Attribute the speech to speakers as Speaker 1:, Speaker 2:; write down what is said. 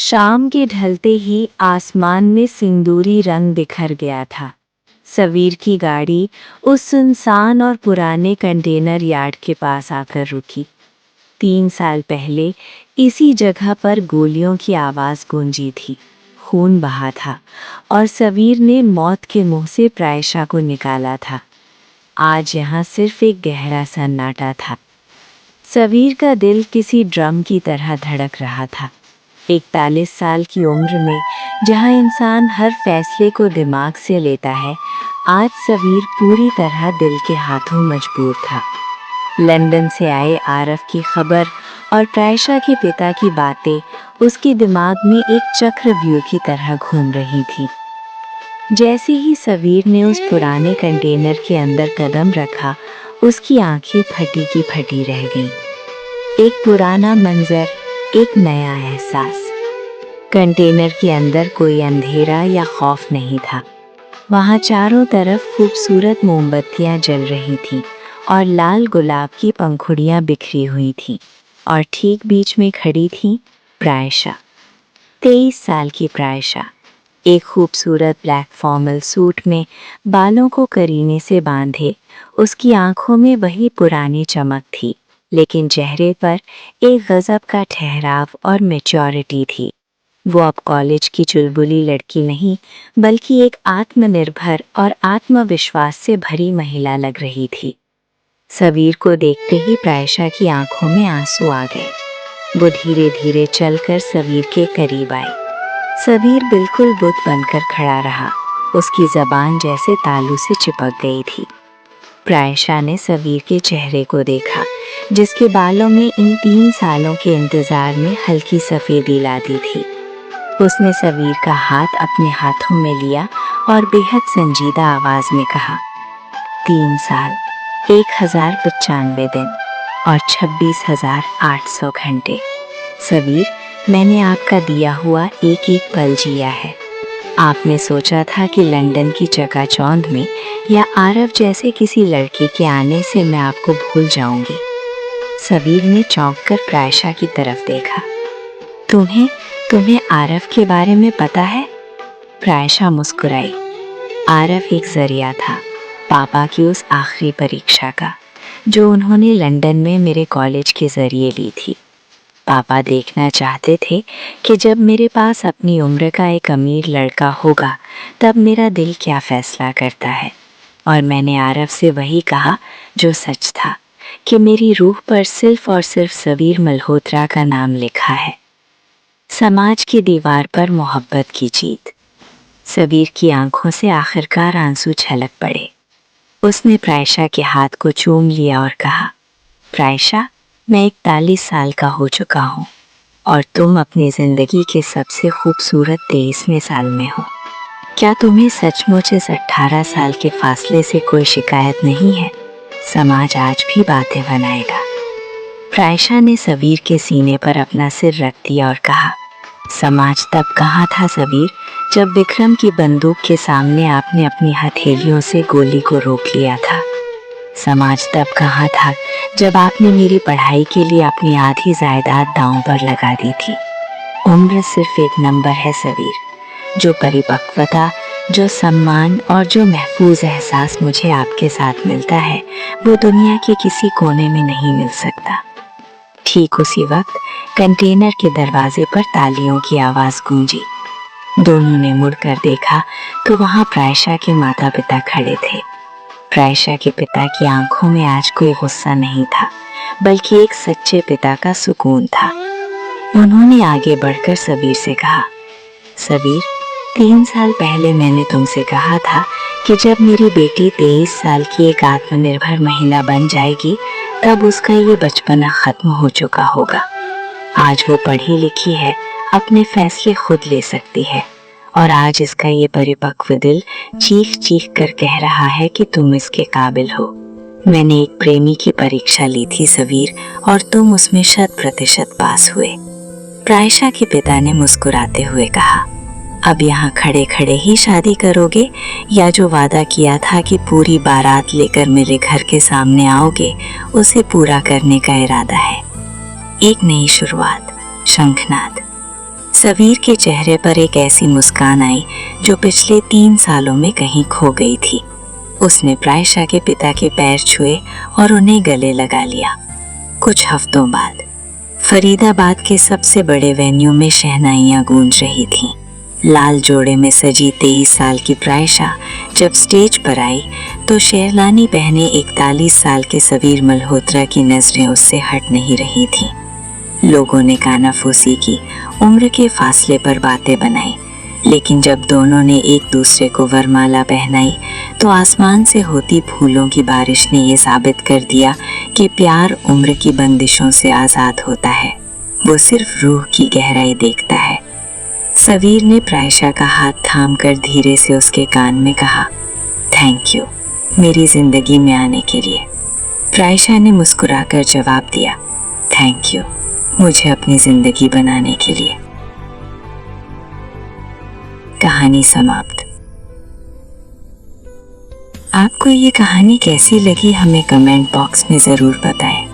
Speaker 1: शाम के ढलते ही आसमान में सिंदूरी रंग बिखर गया था। सवीर की गाड़ी उस सुनसान और पुराने कंटेनर यार्ड के पास आकर रुकी। 3 साल पहले इसी जगह पर गोलियों की आवाज़ गूंजी थी, खून बहा था और सवीर ने मौत के मुंह से प्रायशा को निकाला था। आज यहाँ सिर्फ एक गहरा सन्नाटा था। सवीर का दिल किसी ड्रम की तरह धड़क रहा था। 41 साल की उम्र में जहां इंसान हर फैसले को दिमाग से लेता है, आज सवीर पूरी तरह दिल के हाथों मजबूर था। लंदन से आए आरफ की खबर और प्रायशा के पिता की बातें उसके दिमाग में एक चक्रव्यूह की तरह घूम रही थी। जैसे ही सवीर ने उस पुराने कंटेनर के अंदर कदम रखा, उसकी आंखें फटी की फटी रह गईं। एक पुराना मंजर, एक नया एहसास। कंटेनर के अंदर कोई अंधेरा या खौफ नहीं था। वहां चारों तरफ खूबसूरत मोमबत्तियां जल रही थीं और लाल गुलाब की पंखुड़ियां बिखरी हुई थीं, और ठीक बीच में खड़ी थी प्रायशा। 23 साल की प्रायशा, एक खूबसूरत ब्लैक फॉर्मल सूट में, बालों को करीने से बांधे। उसकी आंखों में वही पुरानी चमक थी, लेकिन चेहरे पर एक गजब का ठहराव और मैच्योरिटी थी। वो अब कॉलेज की चुलबुली लड़की नहीं, बल्कि एक आत्मनिर्भर और आत्मविश्वास से भरी महिला लग रही थी। सवीर को देखते ही प्रायशा की आंखों में आंसू आ गए। वो धीरे धीरे चलकर सवीर के करीब आई। सवीर बिल्कुल बुत बनकर खड़ा रहा, उसकी जबान जैसे तालू से चिपक गई थी। प्रायशा ने सवीर के चेहरे को देखा, जिसके बालों में इन 3 सालों के इंतजार में हल्की सफेदी ला दी थी। उसने सवीर का हाथ अपने हाथों में लिया और बेहद संजीदा आवाज में कहा, 3 साल, 1095 दिन और 26,800 घंटे। सवीर, मैंने आपका दिया हुआ एक एक पल जिया है। आपने सोचा था कि लंदन की चकाचौंध में या आरव जैसे किसी लड़के के आने से मैं आपको भूल जाऊंगी। सवीर ने चौंक कर प्रायशा की तरफ देखा। तुम्हें आरव के बारे में पता है? प्रायशा मुस्कुराई। आरव एक जरिया था, पापा की उस आखिरी परीक्षा का, जो उन्होंने लंदन में मेरे कॉलेज के जरिए ली थी। पापा देखना चाहते थे कि जब मेरे पास अपनी उम्र का एक अमीर लड़का होगा, तब मेरा दिल क्या फैसला करता है। और मैंने आरव से वही कहा जो सच था, कि मेरी रूह पर सिर्फ और सिर्फ सवीर मल्होत्रा का नाम लिखा है। समाज की दीवार पर मोहब्बत की जीत। सवीर की आंखों से आखिरकार आंसू छलक पड़े। उसने प्रायशा के हाथ को चूम लिया और कहा, प्रायशा, मैं 41 साल का हो चुका हूँ और तुम अपनी जिंदगी के सबसे खूबसूरत 23वें साल में हो। क्या तुम्हें सचमुच इस 18 साल के फासले से कोई शिकायत नहीं है? समाज आज भी बातें बनाएगा। प्रायशा ने सवीर के सीने पर अपना सिर रख दिया और कहा, समाज तब कहाँ था सवीर, जब विक्रम की बंदूक के सामने आपने अपनी हथेलियों से गोली को रोक लिया था। समाज तब कहाँ था, जब आपने मेरी पढ़ाई के लिए अपनी आधी जायदाद दांव पर लगा दी थी। उम्र सिर्फ एक नंबर है सवीर। जो परिपक्वता, जो सम्मान और जो महफूज एहसास मुझे आपके साथ मिलता है, वो दुनिया के किसी कोने में नहीं मिल सकता। ठीक उसी वक्त कंटेनर के दरवाजे पर तालियों की आवाज गूंजी। दोनों ने मुड़कर देखा तो वहां प्रायशा के माता पिता खड़े थे। प्रायशा के पिता की आंखों में आज कोई गुस्सा नहीं था, बल्कि एक सच्चे पिता का सुकून था। उन्होंने आगे बढ़कर सवीर से कहा, सवीर, 3 साल पहले मैंने तुमसे कहा था कि जब मेरी बेटी 23 साल की एक आत्मनिर्भर महिला बन जाएगी, तब उसका ये बचपना खत्म हो चुका होगा। आज वो पढ़ी लिखी है, अपने फैसले खुद ले सकती है, और आज इसका ये परिपक्व दिल चीख चीख कर कह रहा है कि तुम इसके काबिल हो। मैंने एक प्रेमी की परीक्षा ली थी सवीर, और तुम उसमें 100% पास हुए। प्रायशा के पिता ने मुस्कुराते हुए कहा, अब यहाँ खड़े खड़े ही शादी करोगे, या जो वादा किया था कि पूरी बारात लेकर मेरे घर के सामने आओगे, उसे पूरा करने का इरादा है? एक नई शुरुआत, शंखनाद। सवीर के चेहरे पर एक ऐसी मुस्कान आई जो पिछले 3 सालों में कहीं खो गई थी। उसने प्रायशा के पिता के पैर छुए और उन्हें गले लगा लिया। कुछ हफ्तों बाद फरीदाबाद के सबसे बड़े वेन्यू में शहनाइयां गूंज रही थीं। लाल जोड़े में सजी 23 साल की प्रायशा जब स्टेज पर आई तो शेरवानी पहने 41 साल के सवीर मल्होत्रा की नजरें उससे हट नहीं रही थीं। लोगों ने कानाफूसी की, उम्र के फासले पर बातें बनाई, लेकिन जब दोनों ने एक दूसरे को वरमाला पहनाई तो आसमान से होती फूलों की बारिश ने ये साबित कर दिया कि प्यार उम्र की बंदिशों से आज़ाद होता है। वो सिर्फ रूह की गहराई देखता है। सवीर ने प्रायशा का हाथ थामकर धीरे से उसके कान में कहा, थैंक यू मेरी जिंदगी में आने के लिए। प्रायशा ने मुस्कुराकर जवाब दिया, थैंक यू मुझे अपनी जिंदगी बनाने के लिए। कहानी समाप्त। आपको ये कहानी कैसी लगी हमें कमेंट बॉक्स में ज़रूर बताएं।